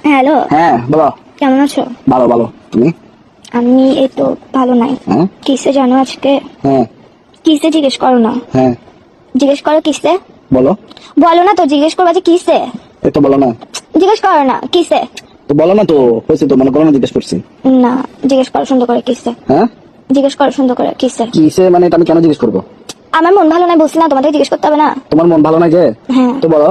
Hello, হ্যাঁ বলো। কেমন আছো? ভালো ভালো, তুমি? আমি এই তো ভালো নাই। হ্যাঁ কিসে জানো আজকে? হ্যাঁ কিসে জিজ্ঞেস করো না, হ্যাঁ জিজ্ঞেস করো কিসে। বলো। বলো না তো, জিজ্ঞেস করবা যে কিসে। এই তো বলো না। জিজ্ঞেস করো না কিসে। তো বলো না তো, হয়েছে তো, মনে করো না জিজ্ঞেস করছি। না, জিজ্ঞেস করো সুন্দর করে কিসে। হ্যাঁ জিজ্ঞেস করো সুন্দর করে কিসে। কিসে মানে এটা আমি কেন জিজ্ঞেস করবো? আমার মন ভালো নাই বলছি না, তোমাদের জিজ্ঞেস করতে হবে না। তোমার মন ভালো নাই যে? হ্যাঁ, তো বলো।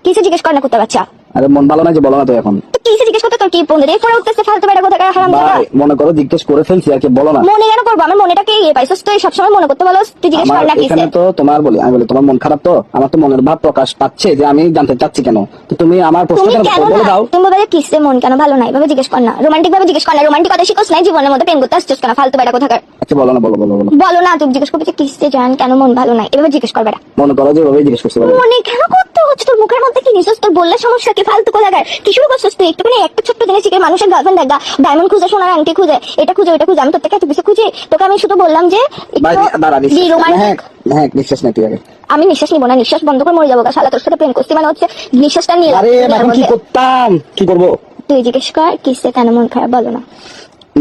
কিসে জিজ্ঞেস করো না করতে বাচ্চা। আরে মন ভালো নাই যে, বলো না তো এখন। তো কিসে জিজ্ঞেস করতে তোর কি বন্ধু এই ফোনে উঠতেছে ফালতু বেটা কোথা হারাম দাদা। ভাই মনে করো জিজ্ঞেস করে ফেলছি আর কি, বলো না। মনে কেন করবো, আমার মনেটাকে ইয়ে পাইছস তুই সবসময় মনে করতে বলো, তুই জিজ্ঞেস আমার কর না কিসে। এখানে তো তোমার বলি, আমি বলি তোমার মন খারাপ, তো আমার তো মনের ভাব প্রকাশ পাচ্ছে যে আমি জানতে চাচ্ছি কেন। তো তুমি আমার প্রশ্ন তুমি কেন কেন বলে না, দাও। তুমি বলে কিসে মন কেন ভালো নাই, ভাবে জিজ্ঞেস কর না, রোমান্টিক ভাবে জিজ্ঞেস কর না, রোমান্টিক কথা শিখোস নাই, জীবনের মধ্যে প্রেম করতে আসছিস কেন ফালতু বেটা কোথাকার। আচ্ছা বলো না, বলো বলো বলো। বলো না, তুমি জিজ্ঞেস করবে যে কিসে জান কেন মন ভালো নাই, এভাবে জিজ্ঞেস কর বেটা। মনে করো যে ওভাবে জিজ্ঞেস করছি, বলো। মনে কেন করতে হচ্ছে, তোর মুখের মধ্যে কি নিছস, তোর বললে সমস্যা কি ফালতু কোথাকার, কি শুরু করছিস তুই একটুখানি একটা ছোট্ট জিনিস শিখে মানুষের গার্লফ্রেন্ড দেখা, ডায়মন্ড খুঁজে, সোনার আংটি খুঁজে, এটা খুঁজে ওইটা খুঁজে, আমি তোর থেকে এত কিছু খুঁজি, তোকে আমি শুধু বললাম যে ভাই দাঁড়া, একটু হ্যাঁ রোমান্টিক। হ্যাঁ নিঃশ্বাস নাই তুই আগে। আমি নিঃশ্বাস নিবো না, নিঃশ্বাস বন্ধ করে মরে যাবো গা, শালা তোর সাথে প্রেম করছি মানে হচ্ছে নিঃশ্বাসটা নিয়ে আরে এখন কি করতাম, কি করবো? তুই জিজ্ঞেস কর কিসে কেন মন খারাপ, বলো না।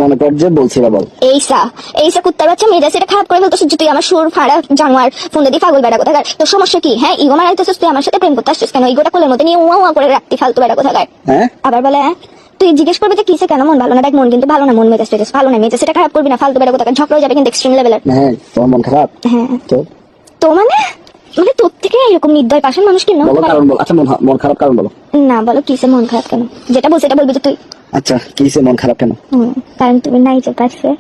মনে কর যে বলছি না, বল। এইসা কুত্তার বাচ্চা মেয়েরা সেটা খারাপ করে ফেলতেছিস যে তুই আমার সুর ফাড়া জানোয়ার ফোন দিয়ে পাগল বেড়া কোথাকার, তোর সমস্যা কি? হ্যাঁ ইগো মারাইতেছিস তুই আমার সাথে প্রেম করতে আসছিস কেন, ইগোটা কোলের মধ্যে নিয়ে উয়া উয়া করে রাখতি ফালতু বেড়া কোথাকার। হ্যাঁ আবার বলে হ্যাঁ, তুই জিজ্ঞেস করবি যে কিসে কেন মন ভালো না, দেখ মন কিন্তু ভালো না, মন মেজাজ টেজাজ ভালো না, মেজাজ সেটা খারাপ করবি না, ফালতু বেড়া কোথাকার ঝগড়া হয়ে যাবে কিন্তু এক্সট্রিম লেভেলের। হ্যাঁ তোমার মন খারাপ হ্যাঁ তো তো মানে মানে তোর থেকে এরকম নির্দয় পাশের মানুষ কি বলো কারণ বলো। আচ্ছা মন খারাপ কারণ বলো। না বলো কিসে মন খারাপ কেন, যেটা বলছে এটা বলবি যে তুই। আচ্ছা কিসে মন খারাপ কেন? কারণ তুমি নাই যে পাশে।